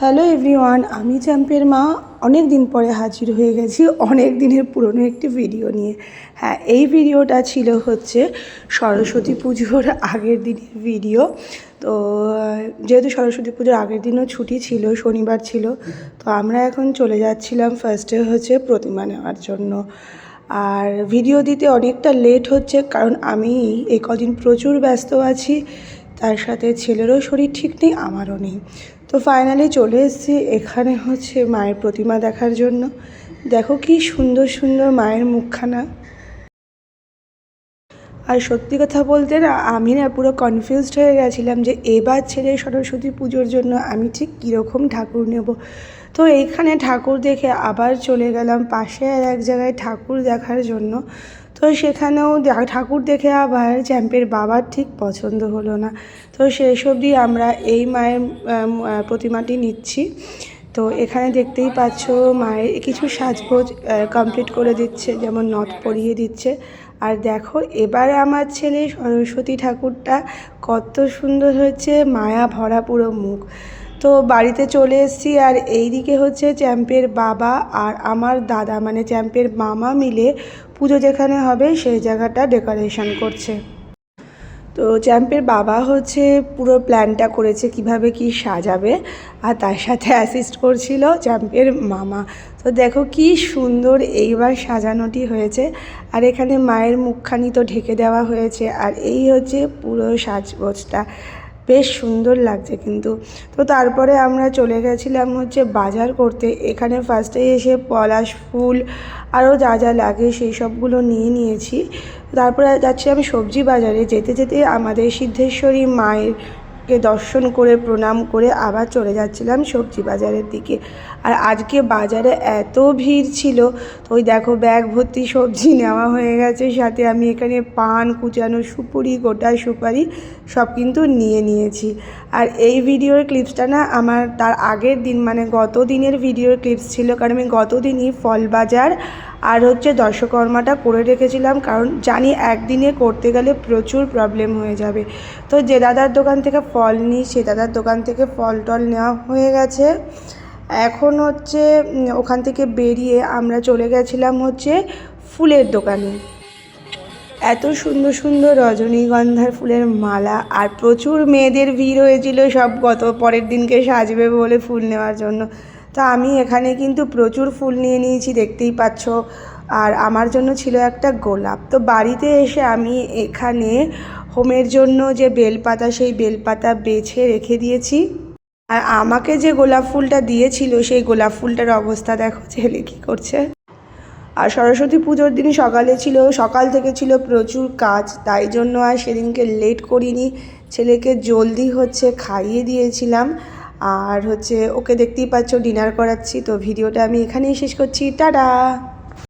Hello everyone, আমি চ্যাম্পের মা অনেক দিন পরে হাজির হয়ে গেছি অনেক দিনের পুরনো একটি ভিডিও নিয়ে। হ্যাঁ, এই ভিডিওটা ছিল হচ্ছে সরস্বতী পুজোর আগের দিনের ভিডিও। তো যেহেতু সরস্বতী পুজোর আগের দিনও ছুটি ছিল, শনিবার ছিল, তো আমরা এখন চলে যাচ্ছিলাম ফার্স্টে হচ্ছে প্রতিমা নেওয়ার জন্য। আর ভিডিও দিতে অনেকটা লেট হচ্ছে কারণ আমি এই কদিন প্রচুর ব্যস্ত আছি, তার সাথে ছেলেরও শরীর ঠিক নেই, আমারও নেই। তো ফাইনালি চলে এসেছি এখানে হচ্ছে মায়ের প্রতিমা দেখার জন্য। দেখো কি সুন্দর সুন্দর মায়ের মুখখানা। আর সত্যি কথা বলতে না, আমি না পুরো কনফিউজড হয়ে গেছিলাম যে এবার ছেলে সরস্বতী পুজোর জন্য আমি ঠিক কীরকম ঠাকুর নেব। তো এইখানে ঠাকুর দেখে আবার চলে গেলাম পাশে আর এক জায়গায় ঠাকুর দেখার জন্য। তো সেখানেও ঠাকুর দেখে আবার চ্যাম্পের বাবার ঠিক পছন্দ হলো না। তো শেষ অবধি আমরা এই মায়ের প্রতিমাটি নিচ্ছি। তো এখানে দেখতেই পাচ্ছ মায়ের কিছু সাজগোজ কমপ্লিট করে দিচ্ছে, যেমন নথ পরিয়ে দিচ্ছে। আর দেখো এবারে আমার ছেলে সরস্বতী ঠাকুরটা কত সুন্দর হয়েছে, মায়া ভরা পুরো মুখ। তো বাড়িতে চলে এসেছি আর এইদিকে হচ্ছে চ্যাম্পের বাবা আর আমার দাদা মানে চ্যাম্পের মামা মিলে পুজো যেখানে হবে সেই জায়গাটা ডেকোরেশন করছে। তো চ্যাম্পের বাবা হচ্ছে পুরো প্ল্যানটা করেছে কিভাবে কি সাজাবে, আর তার সাথে অ্যাসিস্ট করছিল চ্যাম্পের মামা। তো দেখো কি সুন্দর এইবার সাজানোটি হয়েছে। আর এখানে মায়ের মুখখানি তো ঢেকে দেওয়া হয়েছে, আর এই হচ্ছে পুরো সাজগোজটা বেশ সুন্দর লাগছে কিন্তু। তো তারপরে আমরা চলে গেছিলাম হচ্ছে বাজার করতে। এখানে ফার্স্টে এসে পলাশ ফুল আরও যা যা লাগে সেই সবগুলো নিয়ে নিয়েছি। তারপরে যাচ্ছিলাম সবজি বাজারে। যেতে যেতে আমাদের সিদ্ধেশ্বরী মায়েরকে দর্শন করে প্রণাম করে আবার চলে যাচ্ছিলাম সবজি বাজারের দিকে। আর আজকে বাজারে এত ভিড় ছিল, তো ওই দেখো ব্যাগ ভর্তি সবজি নেওয়া হয়ে গেছে, সাথে আমি এখানে পান, কুচানো সুপুরি, গোটা সুপারি সব কিন্তু নিয়ে নিয়েছি। আর এই ভিডিওর ক্লিপসটা না আমার তার আগের দিন মানে গত দিনের ভিডিওর ক্লিপস ছিল, কারণ আমি গত দিনই ফল বাজার আর হচ্ছে দশকর্মাটা করে রেখেছিলাম, কারণ জানি একদিনে করতে গেলে প্রচুর প্রবলেম হয়ে যাবে। তো যে দাদার দোকান থেকে ফল নিই সে দাদার দোকান থেকে ফল টল নেওয়া হয়ে গেছে। এখন হচ্ছে ওখান থেকে বেরিয়ে আমরা চলে গেছিলাম হচ্ছে ফুলের দোকানে। এত সুন্দর সুন্দর রজনীগন্ধার ফুলের মালা, আর প্রচুর মেয়েদের ভিড় হয়েছিল সব গত পরের দিনকে সাজবে বলে ফুল নেওয়ার জন্য। তো আমি এখানে কিন্তু প্রচুর ফুল নিয়ে নিয়েছি, দেখতেই পাচ্ছ। আর আমার জন্য ছিল একটা গোলাপ। তো বাড়িতে এসে আমি এখানে হোমের জন্য যে বেলপাতা সেই বেলপাতা বেছে রেখে দিয়েছি। আর আমাকে যে গোলাপ ফুলটা দিয়েছিল সেই গোলাপ ফুলটার অবস্থা দেখো ছেলে কী করছে। আর সরস্বতী পুজোর দিন সকাল থেকে ছিল প্রচুর কাজ, তাই জন্য আর সেদিনকে লেট করিনি। ছেলেকে জলদি হচ্ছে খাইয়ে দিয়েছিলাম, আর হচ্ছে ওকে দেখতেই পাচ্ছ ডিনার করাচ্ছি। তো ভিডিওটা আমি এখানেই শেষ করছি, টাটা।